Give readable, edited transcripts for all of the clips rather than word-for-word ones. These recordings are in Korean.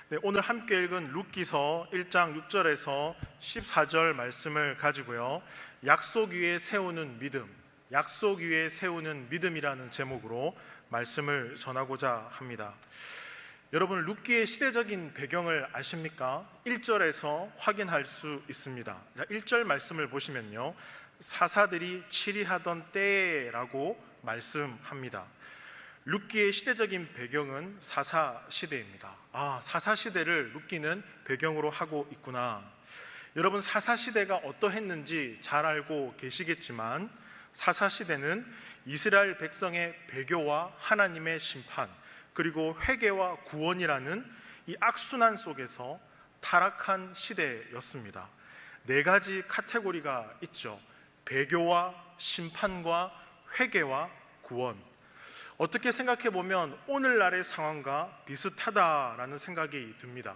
네, 오늘 함께 읽은 룻기서 1장 6절에서 14절 말씀을 가지고요, 약속 위에 세우는 믿음, 약속 위에 세우는 믿음이라는 제목으로 말씀을 전하고자 합니다. 여러분, 룻기의 시대적인 배경을 아십니까? 1절에서 확인할 수 있습니다. 1절 말씀을 보시면요, 사사들이 치리하던 때라고 말씀합니다. 룻기의 시대적인 배경은 사사 시대입니다. 사사 시대를 룻기는 배경으로 하고 있구나. 여러분, 사사 시대가 어떠했는지 잘 알고 계시겠지만, 사사 시대는 이스라엘 백성의 배교와 하나님의 심판, 그리고 회개와 구원이라는 이 악순환 속에서 타락한 시대였습니다. 네 가지 카테고리가 있죠. 배교와 심판과 회개와 구원. 어떻게 생각해 보면 오늘날의 상황과 비슷하다라는 생각이 듭니다.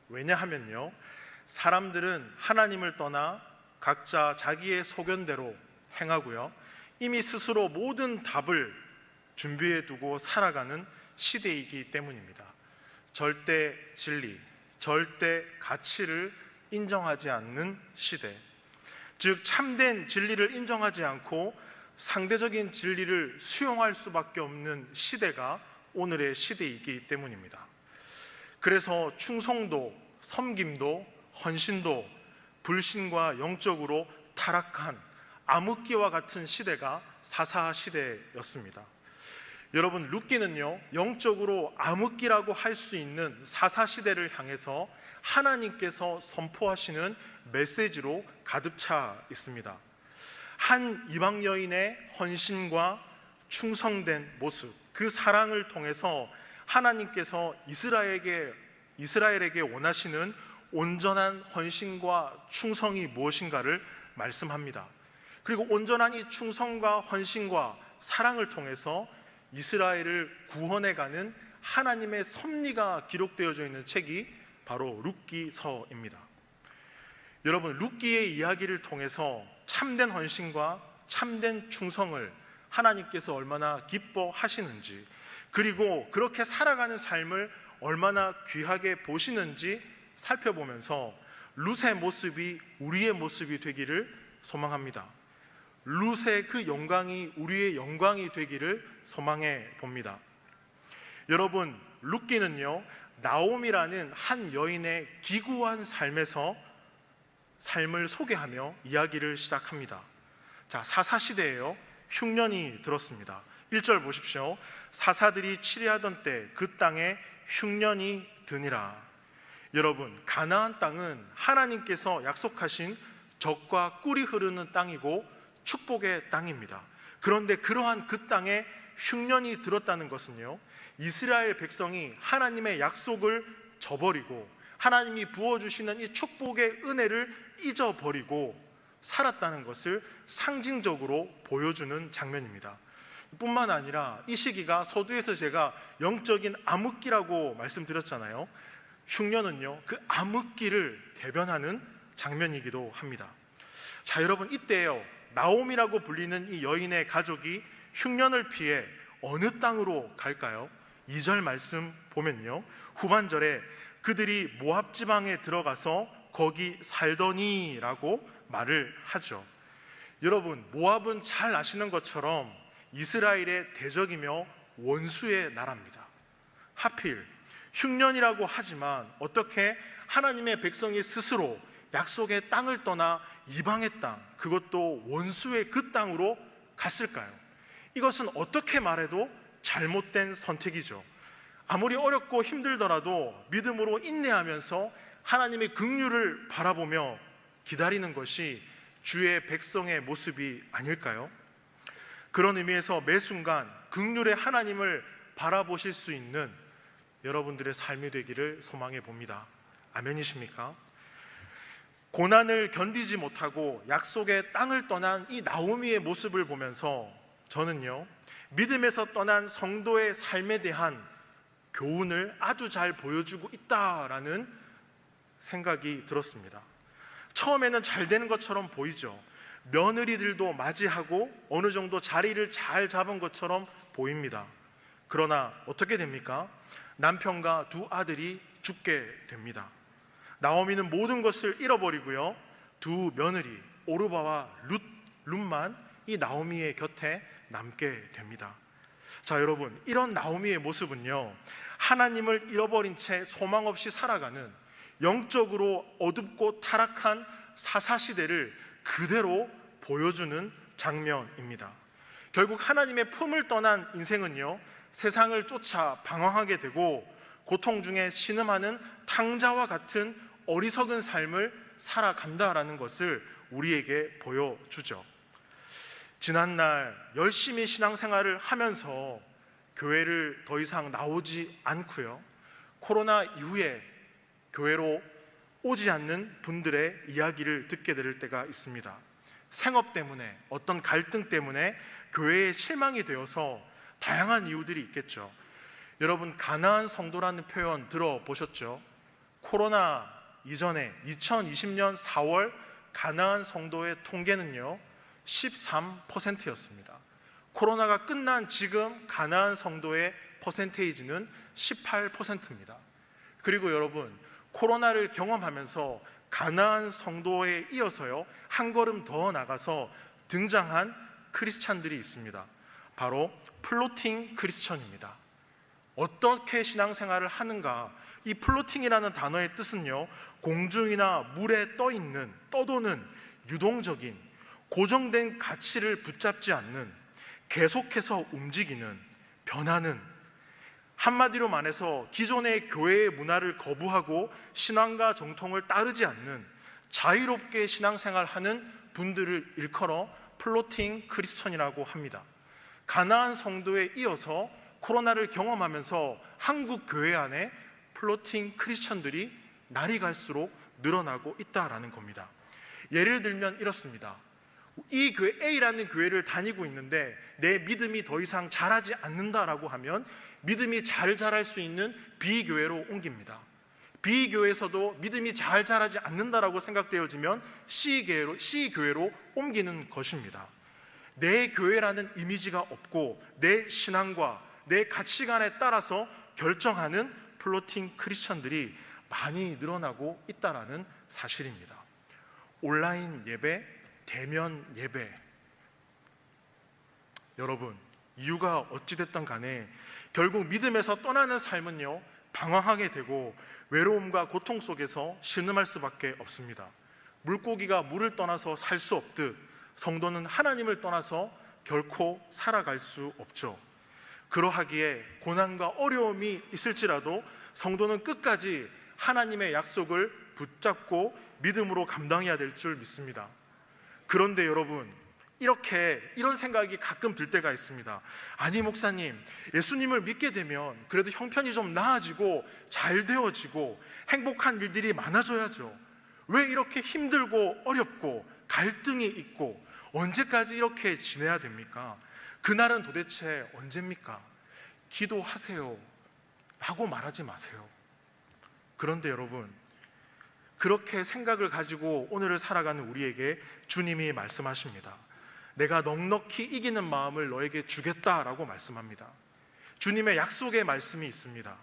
왜냐하면요, 사람들은 하나님을 떠나 각자 자기의 소견대로 행하고요, 이미 스스로 모든 답을 준비해 두고 살아가는 시대이기 때문입니다. 절대 진리, 절대 가치를 인정하지 않는 시대, 즉 참된 진리를 인정하지 않고 상대적인 진리를 수용할 수밖에 없는 시대가 오늘의 시대이기 때문입니다. 그래서 충성도, 섬김도, 헌신도 불신과 영적으로 타락한 암흑기와 같은 시대가 사사 시대였습니다. 여러분, 룻기는요, 영적으로 암흑기라고 할 수 있는 사사 시대를 향해서 하나님께서 선포하시는 메시지로 가득 차 있습니다. 한 이방 여인의 헌신과 충성된 모습, 그 사랑을 통해서 하나님께서 이스라엘에게 원하시는 온전한 헌신과 충성이 무엇인가를 말씀합니다. 그리고 온전한 이 충성과 헌신과 사랑을 통해서 이스라엘을 구원해가는 하나님의 섭리가 기록되어져 있는 책이 바로 룻기서입니다. 여러분, 룻기의 이야기를 통해서 참된 헌신과 참된 충성을 하나님께서 얼마나 기뻐하시는지, 그리고 그렇게 살아가는 삶을 얼마나 귀하게 보시는지 살펴보면서 룻의 모습이 우리의 모습이 되기를 소망합니다. 룻의 그 영광이 우리의 영광이 되기를 소망해 봅니다. 여러분, 룻기는요, 나옴이라는 한 여인의 기구한 삶을 소개하며 이야기를 시작합니다. 사사시대예요. 흉년이 들었습니다. 1절 보십시오. 사사들이 치리하던 때 그 땅에 흉년이 드니라. 여러분, 가나안 땅은 하나님께서 약속하신 젖과 꿀이 흐르는 땅이고 축복의 땅입니다. 그런데 그러한 그 땅에 흉년이 들었다는 것은요, 이스라엘 백성이 하나님의 약속을 저버리고 하나님이 부어주시는 이 축복의 은혜를 잊어버리고 살았다는 것을 상징적으로 보여주는 장면입니다. 뿐만 아니라 이 시기가 서두에서 제가 영적인 암흑기라고 말씀드렸잖아요. 흉년은요, 그 암흑기를 대변하는 장면이기도 합니다. 여러분, 이때요, 나옴이라고 불리는 이 여인의 가족이 흉년을 피해 어느 땅으로 갈까요? 2절 말씀 보면요, 후반절에 그들이 모압 지방에 들어가서 거기 살더니라고 말을 하죠. 여러분, 모압은 잘 아시는 것처럼 이스라엘의 대적이며 원수의 나라입니다. 하필 흉년이라고 하지만 어떻게 하나님의 백성이 스스로 약속의 땅을 떠나 이방의 땅, 그것도 원수의 그 땅으로 갔을까요? 이것은 어떻게 말해도 잘못된 선택이죠. 아무리 어렵고 힘들더라도 믿음으로 인내하면서 하나님의 긍휼을 바라보며 기다리는 것이 주의 백성의 모습이 아닐까요? 그런 의미에서 매 순간 긍휼의 하나님을 바라보실 수 있는 여러분들의 삶이 되기를 소망해 봅니다. 아멘이십니까? 고난을 견디지 못하고 약속의 땅을 떠난 이 나오미의 모습을 보면서 저는요, 믿음에서 떠난 성도의 삶에 대한 교훈을 아주 잘 보여주고 있다라는 생각이 들었습니다. 처음에는 잘 되는 것처럼 보이죠. 며느리들도 맞이하고 어느 정도 자리를 잘 잡은 것처럼 보입니다. 그러나 어떻게 됩니까? 남편과 두 아들이 죽게 됩니다. 나오미는 모든 것을 잃어버리고요, 두 며느리 오르바와 룻만 이 나오미의 곁에 남게 됩니다. 자, 여러분, 이런 나오미의 모습은요, 하나님을 잃어버린 채 소망 없이 살아가는 영적으로 어둡고 타락한 사사시대를 그대로 보여주는 장면입니다. 결국 하나님의 품을 떠난 인생은요, 세상을 쫓아 방황하게 되고 고통 중에 신음하는 탕자와 같은 어리석은 삶을 살아간다라는 것을 우리에게 보여주죠. 지난날 열심히 신앙생활을 하면서 교회를 더 이상 나오지 않고요, 코로나 이후에 교회로 오지 않는 분들의 이야기를 듣게 될 때가 있습니다. 생업 때문에, 어떤 갈등 때문에 교회에 실망이 되어서 다양한 이유들이 있겠죠. 여러분, 가나안 성도라는 표현 들어보셨죠? 코로나 이전에 2020년 4월 가나안 성도의 통계는요 13%였습니다. 코로나가 끝난 지금 가나안 성도의 퍼센테이지는 18%입니다. 그리고 여러분, 코로나를 경험하면서 가나안 성도에 이어서요 한 걸음 더 나가서 등장한 크리스찬들이 있습니다. 바로 플로팅 크리스천입니다. 어떻게 신앙생활을 하는가? 이 플로팅이라는 단어의 뜻은요, 공중이나 물에 떠도는 유동적인 고정된 가치를 붙잡지 않는, 계속해서 움직이는, 변하는, 한마디로 말해서 기존의 교회의 문화를 거부하고 신앙과 정통을 따르지 않는 자유롭게 신앙생활하는 분들을 일컬어 플로팅 크리스천이라고 합니다. 가나안 성도에 이어서 코로나를 경험하면서 한국 교회 안에 플로팅 크리스천들이 날이 갈수록 늘어나고 있다라는 겁니다. 예를 들면 이렇습니다. 이 교회 A라는 교회를 다니고 있는데 내 믿음이 더 이상 자라지 않는다라고 하면 믿음이 잘 자랄 수 있는 B교회로 옮깁니다. B교회에서도 믿음이 잘 자라지 않는다라고 생각되어지면 C교회로 옮기는 것입니다. 내 교회라는 이미지가 없고 내 신앙과 내 가치관에 따라서 결정하는 플로팅 크리스천들이 많이 늘어나고 있다는 사실입니다. 온라인 예배, 대면 예배, 여러분, 이유가 어찌됐든 간에 결국 믿음에서 떠나는 삶은요 방황하게 되고 외로움과 고통 속에서 신음할 수밖에 없습니다. 물고기가 물을 떠나서 살 수 없듯 성도는 하나님을 떠나서 결코 살아갈 수 없죠. 그러하기에 고난과 어려움이 있을지라도 성도는 끝까지 하나님의 약속을 붙잡고 믿음으로 감당해야 될 줄 믿습니다. 그런데 여러분, 이런 생각이 가끔 들 때가 있습니다. 아니 목사님, 예수님을 믿게 되면 그래도 형편이 좀 나아지고 잘 되어지고 행복한 일들이 많아져야죠. 왜 이렇게 힘들고 어렵고 갈등이 있고 언제까지 이렇게 지내야 됩니까? 그날은 도대체 언제입니까? 기도하세요 라고 말하지 마세요. 그런데 여러분, 그렇게 생각을 가지고 오늘을 살아가는 우리에게 주님이 말씀하십니다. 내가 넉넉히 이기는 마음을 너에게 주겠다라고 말씀합니다. 주님의 약속의 말씀이 있습니다.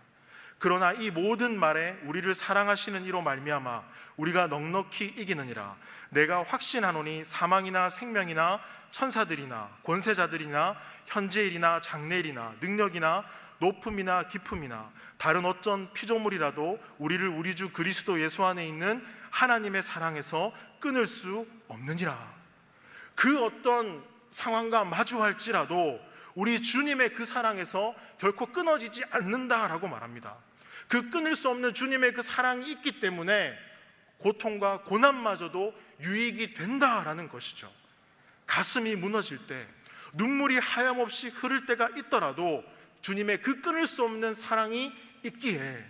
그러나 이 모든 말에 우리를 사랑하시는 이로 말미암아 우리가 넉넉히 이기느니라. 내가 확신하노니 사망이나 생명이나 천사들이나 권세자들이나 현재일이나 장래일이나 능력이나 높음이나 깊음이나 다른 어떤 피조물이라도 우리를 우리 주 그리스도 예수 안에 있는 하나님의 사랑에서 끊을 수 없느니라. 그 어떤 상황과 마주할지라도 우리 주님의 그 사랑에서 결코 끊어지지 않는다라고 말합니다. 그 끊을 수 없는 주님의 그 사랑이 있기 때문에 고통과 고난마저도 유익이 된다라는 것이죠. 가슴이 무너질 때, 눈물이 하염없이 흐를 때가 있더라도 주님의 그 끊을 수 없는 사랑이 있기에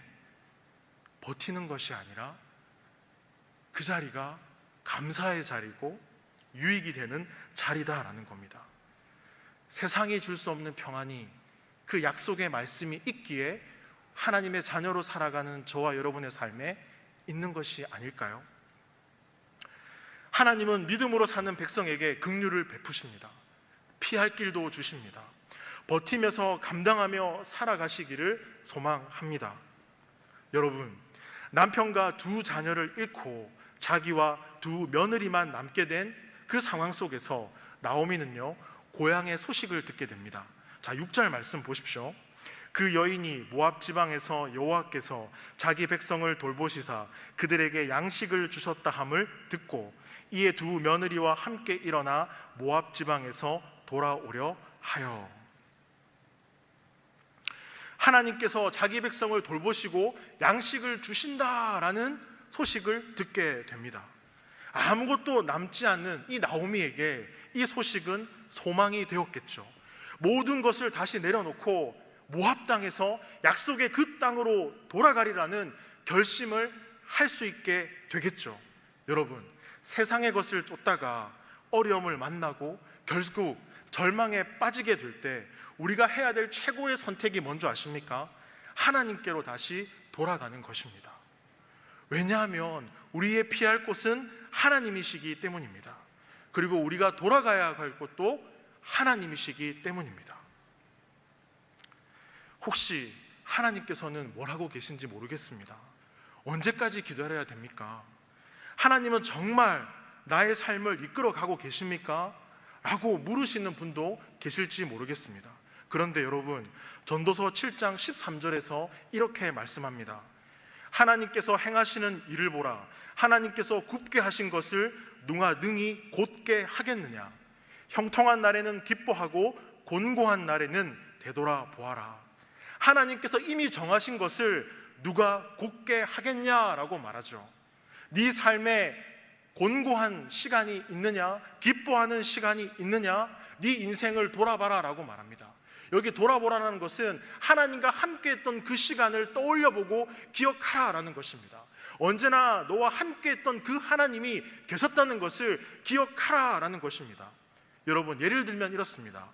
버티는 것이 아니라 그 자리가 감사의 자리고 유익이 되는 자리다라는 겁니다. 세상이 줄 수 없는 평안이 그 약속의 말씀이 있기에 하나님의 자녀로 살아가는 저와 여러분의 삶에 있는 것이 아닐까요? 하나님은 믿음으로 사는 백성에게 긍휼을 베푸십니다. 피할 길도 주십니다. 버티면서 감당하며 살아가시기를 소망합니다. 여러분, 남편과 두 자녀를 잃고 자기와 두 며느리만 남게 된 그 상황 속에서 나오미는요, 고향의 소식을 듣게 됩니다. 자, 6절 말씀 보십시오. 그 여인이 모압 지방에서 여호와께서 자기 백성을 돌보시사 그들에게 양식을 주셨다 함을 듣고 이에 두 며느리와 함께 일어나 모압 지방에서 돌아오려 하여. 하나님께서 자기 백성을 돌보시고 양식을 주신다라는 소식을 듣게 됩니다. 아무것도 남지 않는 이 나오미에게 이 소식은 소망이 되었겠죠. 모든 것을 다시 내려놓고 모압 땅에서 약속의 그 땅으로 돌아가리라는 결심을 할 수 있게 되겠죠. 여러분, 세상의 것을 쫓다가 어려움을 만나고 결국 절망에 빠지게 될 때 우리가 해야 될 최고의 선택이 뭔지 아십니까? 하나님께로 다시 돌아가는 것입니다. 왜냐하면 우리의 피할 곳은 하나님이시기 때문입니다. 그리고 우리가 돌아가야 할 곳도 하나님이시기 때문입니다. 혹시 하나님께서는 뭘 하고 계신지 모르겠습니다. 언제까지 기다려야 됩니까? 하나님은 정말 나의 삶을 이끌어 가고 계십니까? 라고 물으시는 분도 계실지 모르겠습니다. 그런데 여러분, 전도서 7장 13절에서 이렇게 말씀합니다. 하나님께서 행하시는 일을 보라. 하나님께서 굽게 하신 것을 누가 능히 곧게 하겠느냐. 형통한 날에는 기뻐하고 곤고한 날에는 되돌아보아라. 하나님께서 이미 정하신 것을 누가 곧게 하겠냐라고 말하죠. 네 삶에 곤고한 시간이 있느냐, 기뻐하는 시간이 있느냐, 네 인생을 돌아봐라 라고 말합니다. 여기 돌아보라는 것은 하나님과 함께 했던 그 시간을 떠올려보고 기억하라 라는 것입니다. 언제나 너와 함께 했던 그 하나님이 계셨다는 것을 기억하라 라는 것입니다. 여러분, 예를 들면 이렇습니다.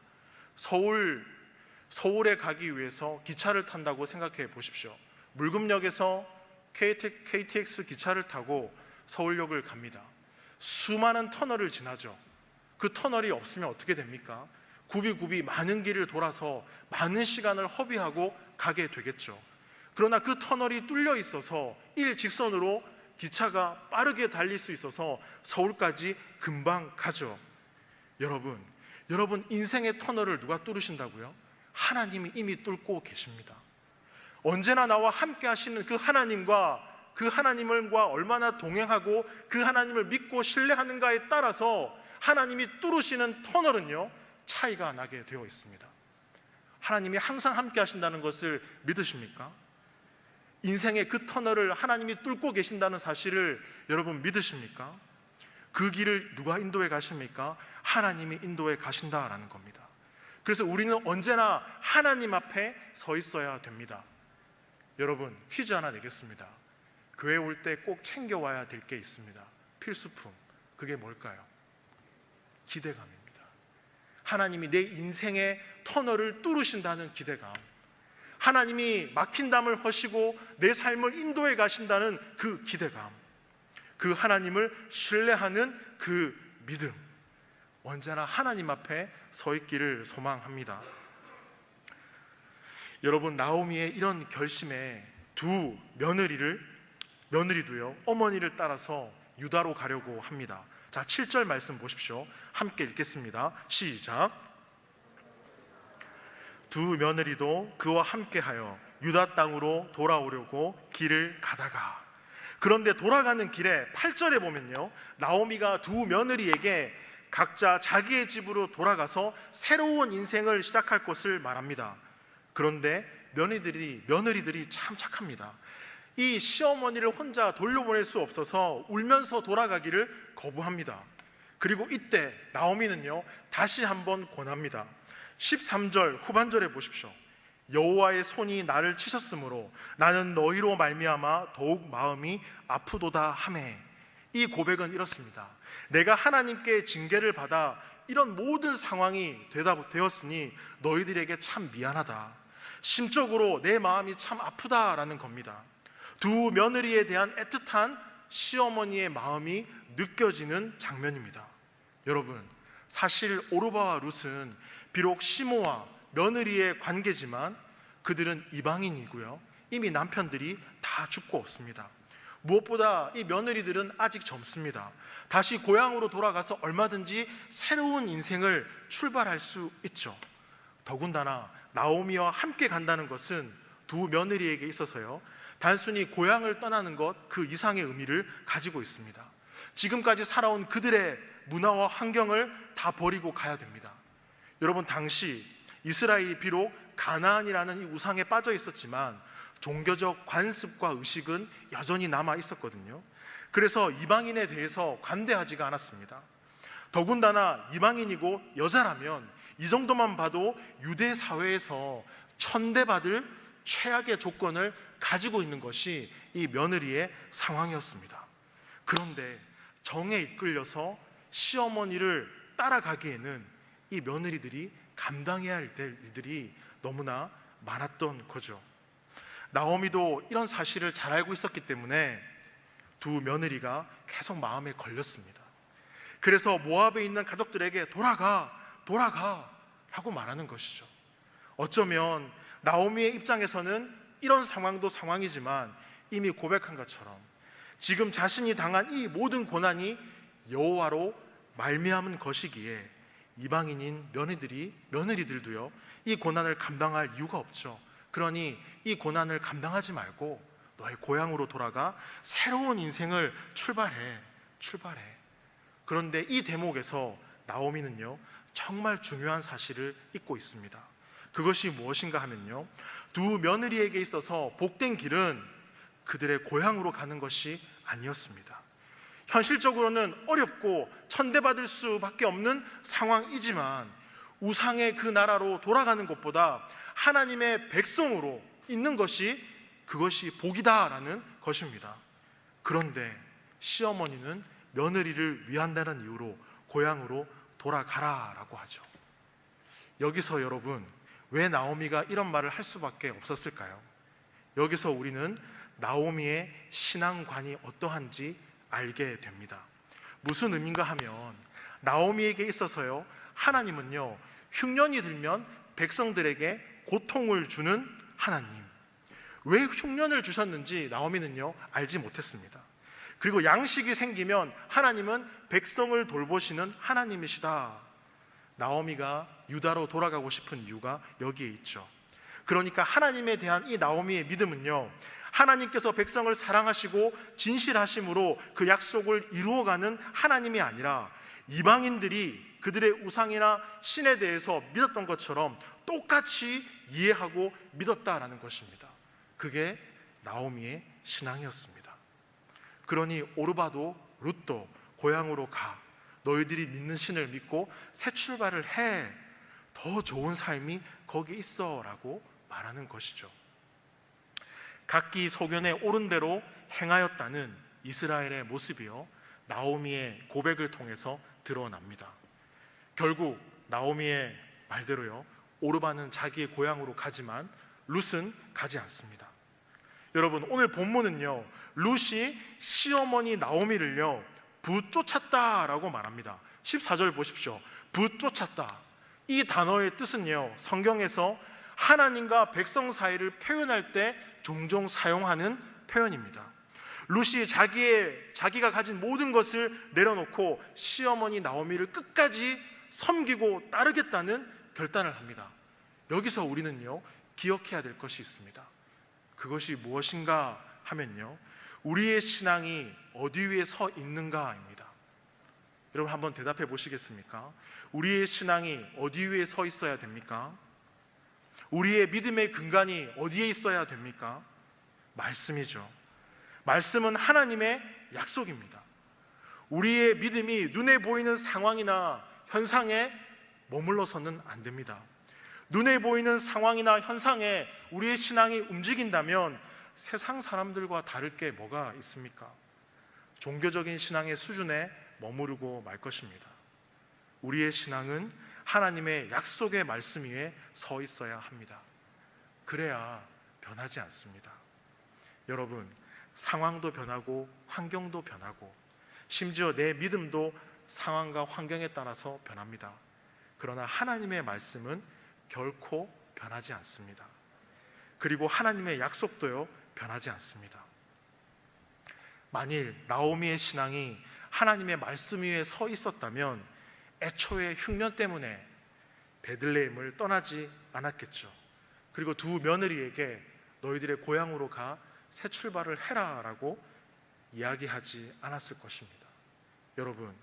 서울에 가기 위해서 기차를 탄다고 생각해 보십시오. 물금역에서 KTX 기차를 타고 서울역을 갑니다. 수많은 터널을 지나죠. 그 터널이 없으면 어떻게 됩니까? 굽이굽이 많은 길을 돌아서 많은 시간을 허비하고 가게 되겠죠. 그러나 그 터널이 뚫려 있어서 일직선으로 기차가 빠르게 달릴 수 있어서 서울까지 금방 가죠. 여러분 인생의 터널을 누가 뚫으신다고요? 하나님이 이미 뚫고 계십니다. 언제나 나와 함께 하시는 그 하나님과 그 하나님과 얼마나 동행하고 그 하나님을 믿고 신뢰하는가에 따라서 하나님이 뚫으시는 터널은요, 차이가 나게 되어 있습니다. 하나님이 항상 함께 하신다는 것을 믿으십니까? 인생의 그 터널을 하나님이 뚫고 계신다는 사실을 여러분 믿으십니까? 그 길을 누가 인도해 가십니까? 하나님이 인도해 가신다라는 겁니다. 그래서 우리는 언제나 하나님 앞에 서 있어야 됩니다. 여러분, 퀴즈 하나 내겠습니다. 교회 올 때 꼭 챙겨와야 될 게 있습니다. 필수품. 그게 뭘까요? 기대감입니다. 하나님이 내 인생의 터널을 뚫으신다는 기대감, 하나님이 막힌 담을 허시고 내 삶을 인도해 가신다는 그 기대감, 그 하나님을 신뢰하는 그 믿음, 언제나 하나님 앞에 서 있기를 소망합니다. 여러분, 나오미의 이런 결심에 두 며느리도요, 어머니를 따라서 유다로 가려고 합니다. 자, 7절 말씀 보십시오. 함께 읽겠습니다. 시작. 두 며느리도 그와 함께하여 유다 땅으로 돌아오려고 길을 가다가, 그런데 돌아가는 길에 8절에 보면요, 나오미가 두 며느리에게 각자 자기의 집으로 돌아가서 새로운 인생을 시작할 것을 말합니다. 그런데 며느리들이 참 착합니다. 이 시어머니를 혼자 돌려보낼 수 없어서 울면서 돌아가기를 거부합니다. 그리고 이때 나오미는요, 다시 한번 권합니다. 13절 후반절에 보십시오. 여호와의 손이 나를 치셨으므로 나는 너희로 말미암아 더욱 마음이 아프도다 하매. 이 고백은 이렇습니다. 내가 하나님께 징계를 받아 이런 모든 상황이 되었으니 너희들에게 참 미안하다. 심적으로 내 마음이 참 아프다라는 겁니다. 두 며느리에 대한 애틋한 시어머니의 마음이 느껴지는 장면입니다. 여러분, 사실 오르바와 룻은 비록 시모와 며느리의 관계지만 그들은 이방인이고요, 이미 남편들이 다 죽고 없습니다. 무엇보다 이 며느리들은 아직 젊습니다. 다시 고향으로 돌아가서 얼마든지 새로운 인생을 출발할 수 있죠. 더군다나 나오미와 함께 간다는 것은 두 며느리에게 있어서요, 단순히 고향을 떠나는 것 그 이상의 의미를 가지고 있습니다. 지금까지 살아온 그들의 문화와 환경을 다 버리고 가야 됩니다. 여러분, 당시 이스라엘이 비록 가나안이라는 이 우상에 빠져 있었지만 종교적 관습과 의식은 여전히 남아 있었거든요. 그래서 이방인에 대해서 관대하지가 않았습니다. 더군다나 이방인이고 여자라면 이 정도만 봐도 유대 사회에서 천대받을 최악의 조건을 가지고 있는 것이 이 며느리의 상황이었습니다. 그런데 정에 이끌려서 시어머니를 따라가기에는 이 며느리들이 감당해야 할 일들이 너무나 많았던 거죠. 나오미도 이런 사실을 잘 알고 있었기 때문에 두 며느리가 계속 마음에 걸렸습니다. 그래서 모압에 있는 가족들에게 돌아가 라고 말하는 것이죠. 어쩌면 나오미의 입장에서는 이런 상황도 상황이지만 이미 고백한 것처럼 지금 자신이 당한 이 모든 고난이 여호와로 말미암은 것이기에 이방인인 며느리들도요, 이 고난을 감당할 이유가 없죠. 그러니 이 고난을 감당하지 말고 너의 고향으로 돌아가 새로운 인생을 출발해. 그런데 이 대목에서 나오미는요, 정말 중요한 사실을 잊고 있습니다. 그것이 무엇인가 하면요, 두 며느리에게 있어서 복된 길은 그들의 고향으로 가는 것이 아니었습니다. 현실적으로는 어렵고 천대받을 수밖에 없는 상황이지만 우상의 그 나라로 돌아가는 것보다 하나님의 백성으로 있는 것이 그것이 복이다라는 것입니다. 그런데 시어머니는 며느리를 위한다는 이유로 고향으로 돌아가라라고 하죠. 여기서 여러분, 왜 나오미가 이런 말을 할 수밖에 없었을까요? 여기서 우리는 나오미의 신앙관이 어떠한지 알게 됩니다. 무슨 의미인가 하면 나오미에게 있어서요, 하나님은요, 흉년이 들면 백성들에게 고통을 주는 하나님. 왜 흉년을 주셨는지 나오미는요, 알지 못했습니다. 그리고 양식이 생기면 하나님은 백성을 돌보시는 하나님이시다. 나오미가 유다로 돌아가고 싶은 이유가 여기에 있죠. 그러니까 하나님에 대한 이 나오미의 믿음은요, 하나님께서 백성을 사랑하시고 진실하심으로 그 약속을 이루어가는 하나님이 아니라 이방인들이 그들의 우상이나 신에 대해서 믿었던 것처럼 똑같이 이해하고 믿었다라는 것입니다. 그게 나오미의 신앙이었습니다. 그러니 오르바도 룻도 고향으로 가. 너희들이 믿는 신을 믿고 새 출발을 해. 더 좋은 삶이 거기 있어 라고 말하는 것이죠. 각기 소견에 옳은 대로 행하였다는 이스라엘의 모습이요, 나오미의 고백을 통해서 드러납니다. 결국 나오미의 말대로요, 오르바는 자기의 고향으로 가지만 룻은 가지 않습니다. 여러분, 오늘 본문은요, 룻이 시어머니 나오미를요 부쫓았다라고 말합니다. 14절 보십시오. 부쫓았다. 이 단어의 뜻은요, 성경에서 하나님과 백성 사이를 표현할 때 종종 사용하는 표현입니다. 룻이 자기가 가진 모든 것을 내려놓고 시어머니 나오미를 끝까지 섬기고 따르겠다는 결단을 합니다. 여기서 우리는요, 기억해야 될 것이 있습니다. 그것이 무엇인가 하면요, 우리의 신앙이 어디 위에 서 있는가입니다. 여러분, 한번 대답해 보시겠습니까? 우리의 신앙이 어디 위에 서 있어야 됩니까? 우리의 믿음의 근간이 어디에 있어야 됩니까? 말씀이죠. 말씀은 하나님의 약속입니다. 우리의 믿음이 눈에 보이는 상황이나 현상에 머물러서는 안 됩니다. 눈에 보이는 상황이나 현상에 우리의 신앙이 움직인다면 세상 사람들과 다를 게 뭐가 있습니까? 종교적인 신앙의 수준에 머무르고 말 것입니다. 우리의 신앙은 하나님의 약속의 말씀 위에 서 있어야 합니다. 그래야 변하지 않습니다. 여러분, 상황도 변하고 환경도 변하고 심지어 내 믿음도 상황과 환경에 따라서 변합니다. 그러나 하나님의 말씀은 결코 변하지 않습니다. 그리고 하나님의 약속도요, 변하지 않습니다. 만일 나오미의 신앙이 하나님의 말씀 위에 서 있었다면 애초에 흉년 때문에 베들레헴을 떠나지 않았겠죠. 그리고 두 며느리에게 너희들의 고향으로 가 새 출발을 해라 라고 이야기하지 않았을 것입니다. 여러분,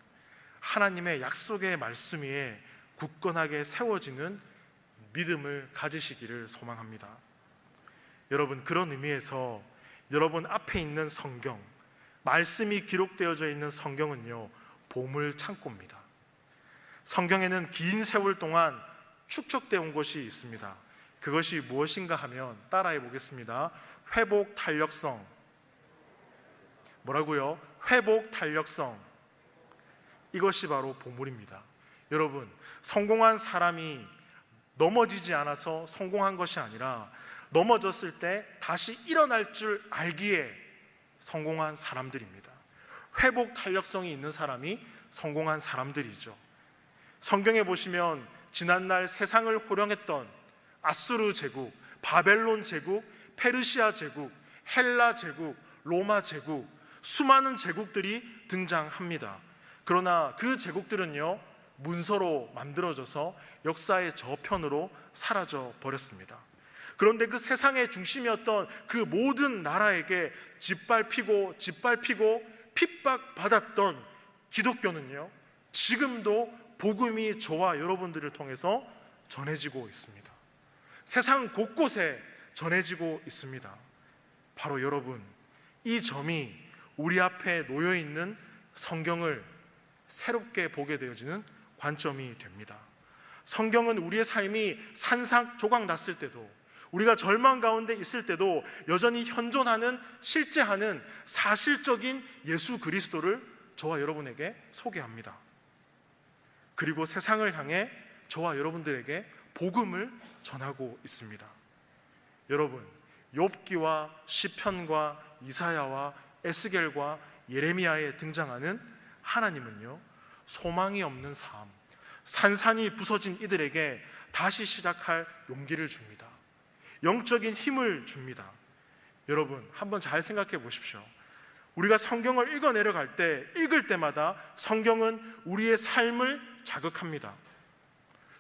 하나님의 약속의 말씀 위에 굳건하게 세워지는 믿음을 가지시기를 소망합니다. 여러분, 그런 의미에서 여러분 앞에 있는 성경, 말씀이 기록되어져 있는 성경은요, 보물 창고입니다. 성경에는 긴 세월 동안 축적되어 온 것이 있습니다. 그것이 무엇인가 하면 따라해 보겠습니다. 회복 탄력성. 뭐라고요? 회복 탄력성. 이것이 바로 보물입니다. 여러분, 성공한 사람이 넘어지지 않아서 성공한 것이 아니라 넘어졌을 때 다시 일어날 줄 알기에 성공한 사람들입니다. 회복 탄력성이 있는 사람이 성공한 사람들이죠. 성경에 보시면 지난날 세상을 호령했던 아수르 제국, 바벨론 제국, 페르시아 제국, 헬라 제국, 로마 제국, 수많은 제국들이 등장합니다. 그러나 그 제국들은요, 문서로 만들어져서 역사의 저편으로 사라져 버렸습니다. 그런데 그 세상의 중심이었던 그 모든 나라에게 짓밟히고 핍박받았던 기독교는요, 지금도 복음이 저와 여러분들을 통해서 전해지고 있습니다. 세상 곳곳에 전해지고 있습니다. 바로 여러분, 이 점이 우리 앞에 놓여 있는 성경을 새롭게 보게 되어지는 관점이 됩니다. 성경은 우리의 삶이 산산조각 났을 때도, 우리가 절망 가운데 있을 때도 여전히 현존하는, 실제하는 사실적인 예수 그리스도를 저와 여러분에게 소개합니다. 그리고 세상을 향해 저와 여러분들에게 복음을 전하고 있습니다. 여러분, 욥기와 시편과 이사야와 에스겔과 예레미야에 등장하는 하나님은요, 소망이 없는 삶, 산산이 부서진 이들에게 다시 시작할 용기를 줍니다. 영적인 힘을 줍니다. 여러분, 한번 잘 생각해 보십시오. 우리가 성경을 읽어 내려갈 때, 읽을 때마다 성경은 우리의 삶을 자극합니다.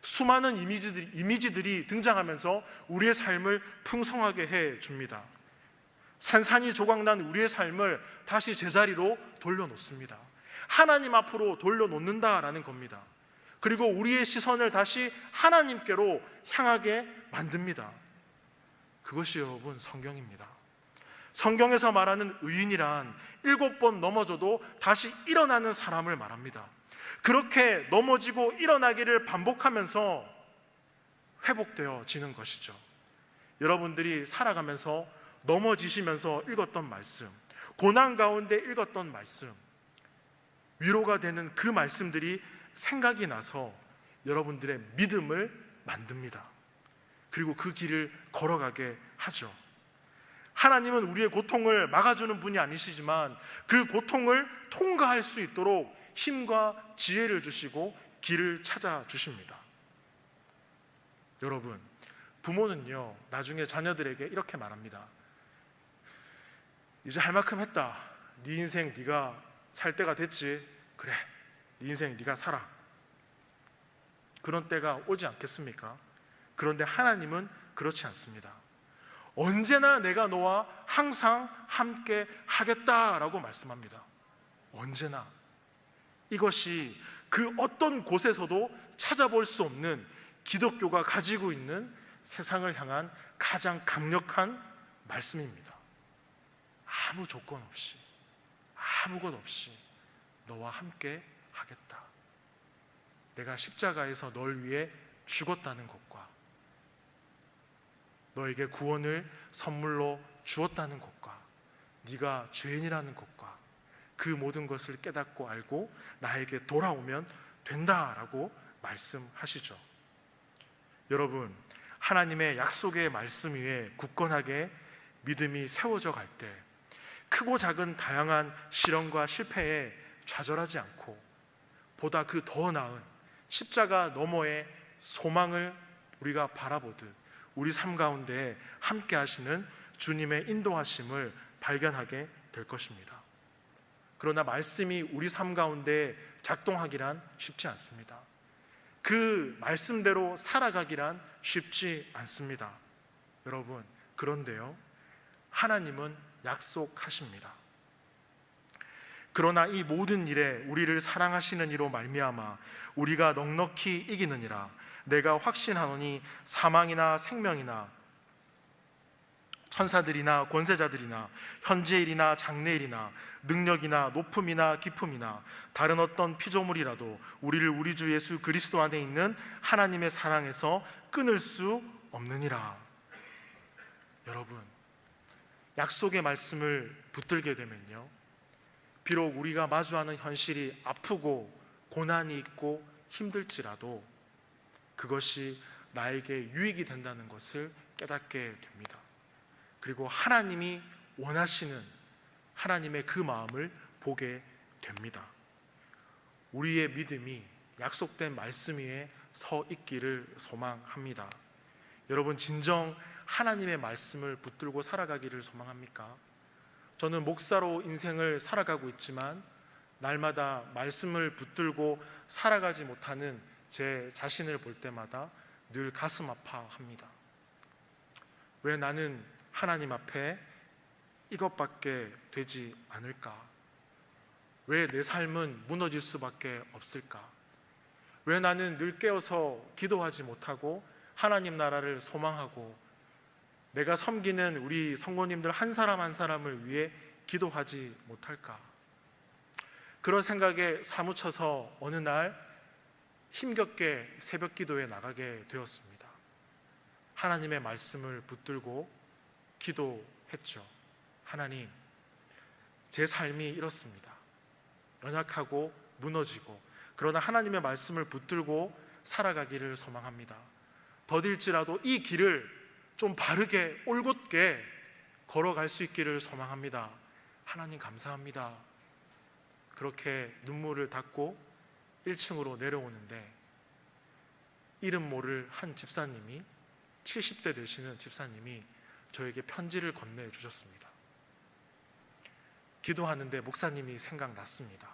수많은 이미지들이 등장하면서 우리의 삶을 풍성하게 해줍니다. 산산이 조각난 우리의 삶을 다시 제자리로 돌려놓습니다. 하나님 앞으로 돌려놓는다라는 겁니다. 그리고 우리의 시선을 다시 하나님께로 향하게 만듭니다. 그것이 여러분 성경입니다. 성경에서 말하는 의인이란 7번 넘어져도 다시 일어나는 사람을 말합니다. 그렇게 넘어지고 일어나기를 반복하면서 회복되어지는 것이죠. 여러분들이 살아가면서 넘어지시면서 읽었던 말씀, 고난 가운데 읽었던 말씀, 위로가 되는 그 말씀들이 생각이 나서 여러분들의 믿음을 만듭니다. 그리고 그 길을 걸어가게 하죠. 하나님은 우리의 고통을 막아주는 분이 아니시지만 그 고통을 통과할 수 있도록 힘과 지혜를 주시고 길을 찾아주십니다. 여러분, 부모는요, 나중에 자녀들에게 이렇게 말합니다. 이제 할 만큼 했다. 네 인생 네가 살 때가 됐지. 그래, 네 인생 네가 살아. 그런 때가 오지 않겠습니까? 그런데 하나님은 그렇지 않습니다. 언제나 내가 너와 항상 함께 하겠다라고 말씀합니다. 언제나. 이것이 그 어떤 곳에서도 찾아볼 수 없는 기독교가 가지고 있는 세상을 향한 가장 강력한 말씀입니다. 아무 조건 없이, 아무것 없이 너와 함께 하겠다. 내가 십자가에서 널 위해 죽었다는 것과 너에게 구원을 선물로 주었다는 것과 네가 죄인이라는 것과 그 모든 것을 깨닫고 알고 나에게 돌아오면 된다라고 말씀하시죠. 여러분, 하나님의 약속의 말씀 위에 굳건하게 믿음이 세워져 갈 때 크고 작은 다양한 시련과 실패에 좌절하지 않고 보다 그 더 나은 십자가 너머의 소망을 우리가 바라보듯 우리 삶 가운데 함께 하시는 주님의 인도하심을 발견하게 될 것입니다. 그러나 말씀이 우리 삶 가운데 작동하기란 쉽지 않습니다. 그 말씀대로 살아가기란 쉽지 않습니다. 여러분, 그런데요, 하나님은 약속하십니다. 그러나 이 모든 일에 우리를 사랑하시는 이로 말미암아 우리가 넉넉히 이기느니라. 내가 확신하노니 사망이나 생명이나 천사들이나 권세자들이나 현재일이나 장래일이나 능력이나 높음이나 깊음이나 다른 어떤 피조물이라도 우리를 우리 주 예수 그리스도 안에 있는 하나님의 사랑에서 끊을 수 없느니라. 여러분, 약속의 말씀을 붙들게 되면요, 비록 우리가 마주하는 현실이 아프고 고난이 있고 힘들지라도 그것이 나에게 유익이 된다는 것을 깨닫게 됩니다. 그리고 하나님이 원하시는 하나님의 그 마음을 보게 됩니다. 우리의 믿음이 약속된 말씀 위에 서 있기를 소망합니다. 여러분, 진정 하나님의 말씀을 붙들고 살아가기를 소망합니까? 저는 목사로 인생을 살아가고 있지만 날마다 말씀을 붙들고 살아가지 못하는 제 자신을 볼 때마다 늘 가슴 아파합니다. 왜 나는 하나님 앞에 이것밖에 되지 않을까? 왜 내 삶은 무너질 수밖에 없을까? 왜 나는 늘 깨어서 기도하지 못하고 하나님 나라를 소망하고 내가 섬기는 우리 성도님들 한 사람 한 사람을 위해 기도하지 못할까? 그런 생각에 사무쳐서 어느 날 힘겹게 새벽 기도에 나가게 되었습니다. 하나님의 말씀을 붙들고 기도했죠. 하나님, 제 삶이 이렇습니다. 연약하고 무너지고, 그러나 하나님의 말씀을 붙들고 살아가기를 소망합니다. 더딜지라도 이 길을 좀 바르게 올곧게 걸어갈 수 있기를 소망합니다. 하나님 감사합니다. 그렇게 눈물을 닦고 1층으로 내려오는데 이름 모를 한 집사님이, 70대 되시는 집사님이 저에게 편지를 건네주셨습니다. 기도하는데 목사님이 생각났습니다.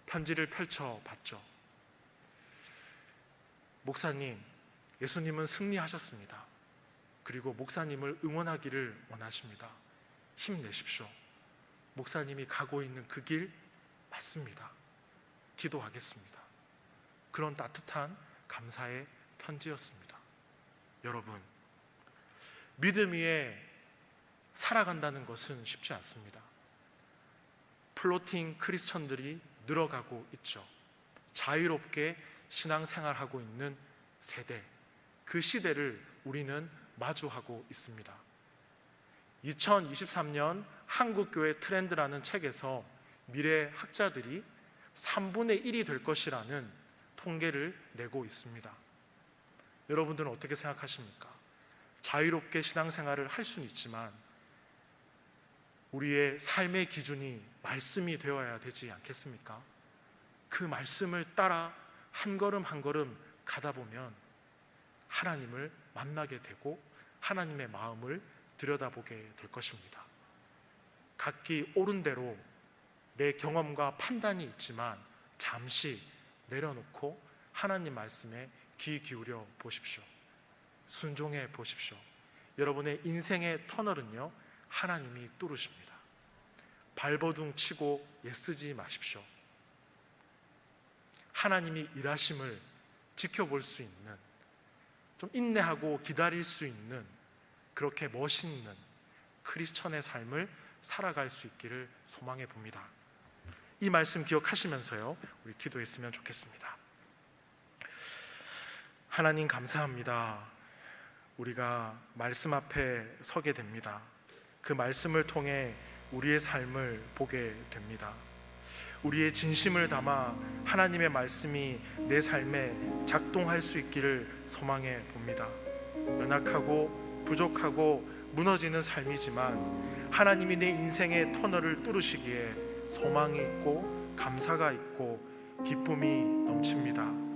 편지를 펼쳐봤죠. 목사님, 예수님은 승리하셨습니다. 그리고 목사님을 응원하기를 원하십니다. 힘내십시오. 목사님이 가고 있는 그 길 맞습니다. 기도하겠습니다. 그런 따뜻한 감사의 편지였습니다. 여러분, 믿음 위에 살아간다는 것은 쉽지 않습니다. 플로팅 크리스천들이 늘어가고 있죠. 자유롭게 신앙생활하고 있는 세대, 그 시대를 우리는 마주하고 있습니다. 2023년 한국교회 트렌드라는 책에서 미래 학자들이 3분의 1이 될 것이라는 통계를 내고 있습니다. 여러분들은 어떻게 생각하십니까? 자유롭게 신앙생활을 할 수는 있지만 우리의 삶의 기준이 말씀이 되어야 되지 않겠습니까? 그 말씀을 따라 한 걸음 한 걸음 가다 보면 하나님을 만나게 되고 하나님의 마음을 들여다보게 될 것입니다. 각기 옳은 대로 내 경험과 판단이 있지만 잠시 내려놓고 하나님 말씀에 귀 기울여 보십시오. 순종해 보십시오. 여러분의 인생의 터널은요, 하나님이 뚫으십니다. 발버둥 치고 애쓰지 마십시오. 하나님이 일하심을 지켜볼 수 있는, 좀 인내하고 기다릴 수 있는 그렇게 멋있는 크리스천의 삶을 살아갈 수 있기를 소망해 봅니다. 이 말씀 기억하시면서요, 우리 기도했으면 좋겠습니다. 하나님 감사합니다. 우리가 말씀 앞에 서게 됩니다. 그 말씀을 통해 우리의 삶을 보게 됩니다. 우리의 진심을 담아 하나님의 말씀이 내 삶에 작동할 수 있기를 소망해 봅니다. 연약하고 부족하고 무너지는 삶이지만 하나님이 내 인생의 터널을 뚫으시기에 소망이 있고 감사가 있고 기쁨이 넘칩니다.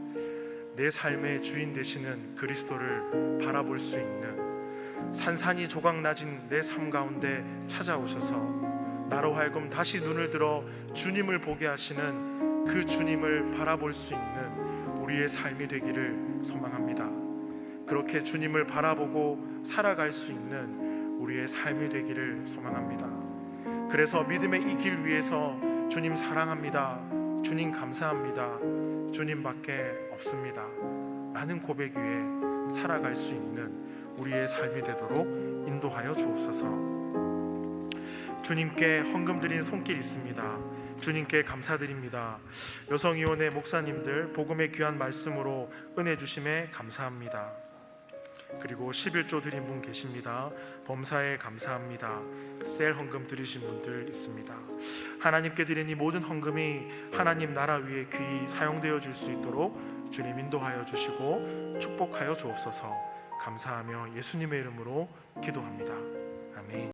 내 삶의 주인 되시는 그리스도를 바라볼 수 있는, 산산이 조각나진 내 삶 가운데 찾아오셔서 나로 하여금 다시 눈을 들어 주님을 보게 하시는 그 주님을 바라볼 수 있는 우리의 삶이 되기를 소망합니다. 그렇게 주님을 바라보고 살아갈 수 있는 우리의 삶이 되기를 소망합니다. 그래서 믿음의 이 길 위에서 주님 사랑합니다, 주님 감사합니다, 주님밖에 없습니다 라는 고백 위에 살아갈 수 있는 우리의 삶이 되도록 인도하여 주옵소서. 주님께 헌금 드린 손길 있습니다. 주님께 감사드립니다. 여성위원회 목사님들 복음의 귀한 말씀으로 은혜 주심에 감사합니다. 그리고 11조 드린 분 계십니다. 범사에 감사합니다. 셀 헌금 드리신 분들 있습니다. 하나님께 드린 이 모든 헌금이 하나님 나라 위에 귀히 사용되어 줄 수 있도록 주님 인도하여 주시고 축복하여 주옵소서. 감사하며 예수님의 이름으로 기도합니다. 아멘.